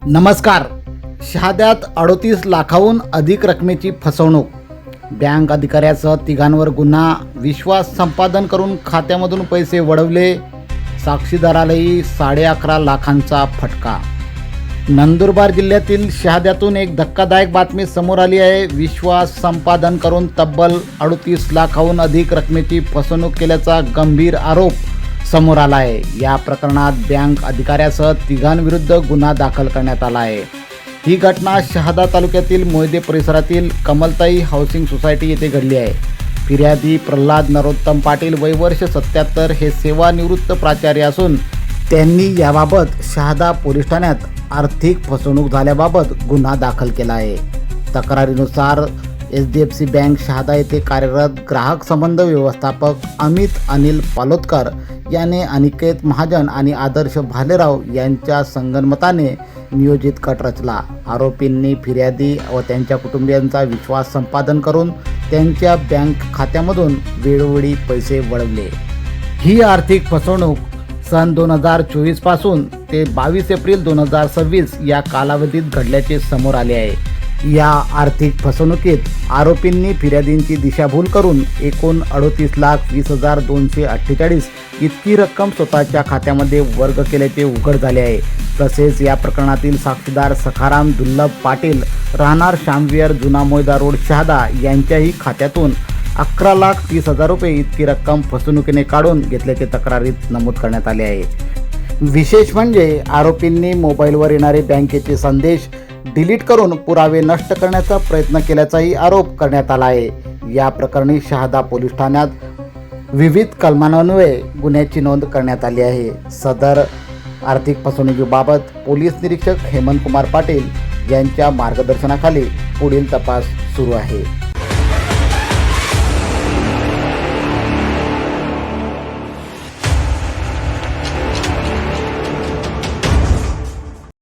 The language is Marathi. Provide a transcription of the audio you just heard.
नमस्कार. शहाद्यात 38 लाखाहून अधिक रकमेची फसवणूक. बँक अधिकाऱ्यासह तिघांवर गुन्हा. विश्वास संपादन करून खात्यामधून पैसे वळवले. साक्षीदारालाही 11.5 लाखांचा फटका. नंदुरबार जिल्ह्यातील शहाद्यातून एक धक्कादायक बातमी समोर आली आहे. विश्वास संपादन करून तब्बल 38 लाखाहून अधिक रकमेची फसवणूक केल्याचा गंभीर आरोप समोर आला आहे. या प्रकरणात बँक अधिकाऱ्यासह तिघांविरुद्ध गुन्हा दाखल करण्यात आला आहे. ही घटना शहादा तालुक्यातील मोहिते परिसरातील कमलताई हाऊसिंग सोसायटी येथे घडली आहे. फिर्यादी प्रल्हाद नरोत्तम पाटील, वय वर्ष 77, हे सेवानिवृत्त प्राचार्य असून त्यांनी याबाबत शहादा पोलीस ठाण्यात आर्थिक फसवणूक झाल्याबाबत गुन्हा दाखल केला आहे. तक्रारीनुसार HDFC बँक शहादा येथे कार्यरत ग्राहक संबंध व्यवस्थापक अमित अनिल पालोदकर याने अनिकेत महाजन आणि आदर्श भालेराव यांच्या संगनमताने नियोजित कट रचला. आरोपींनी फिर्यादी व त्यांच्या कुटुंबियांचा विश्वास संपादन करून त्यांच्या बँक खात्यामधून वेळोवेळी पैसे वळवले. ही आर्थिक फसवणूक सन 2024 पासून ते 22 एप्रिल 2026 या कालावधीत घडल्याचे समोर आले आहे. या आर्थिक फसवणुकीत आरोपींनी फिर्यादींची दिशाभूल करून एकूण 38,20,248 इतकी रक्कम स्वतःच्या खात्यामध्ये वर्ग केल्याचे उघड झाले आहे. तसेच या प्रकरणातील साक्षीदार सखाराम दुर्लभ पाटील, राहणार शामविहार, जुना मोयदा रोड, शहादा यांच्याही खात्यातून 11,30,000 रुपये इतकी रक्कम फसवणुकीने काढून घेतल्याचे तक्रारीत नमूद करण्यात आले आहे. विशेष म्हणजे आरोपींनी मोबाईलवर येणारे बँकेचे संदेश डिलीट करून पुरावे नष्ट करण्याचा प्रयत्न केल्याचाही आरोप करण्यात आला आहे. या प्रकरणी शहादा पोलीस ठाण्यात विविध कलमांन्वये गुन्ह्याची नोंद करण्यात आली आहे. सदर आर्थिक फसवणुकीबाबत पोलीस निरीक्षक हेमंत कुमार पाटील यांच्या मार्गदर्शनाखाली पुढील तपास सुरू आहे.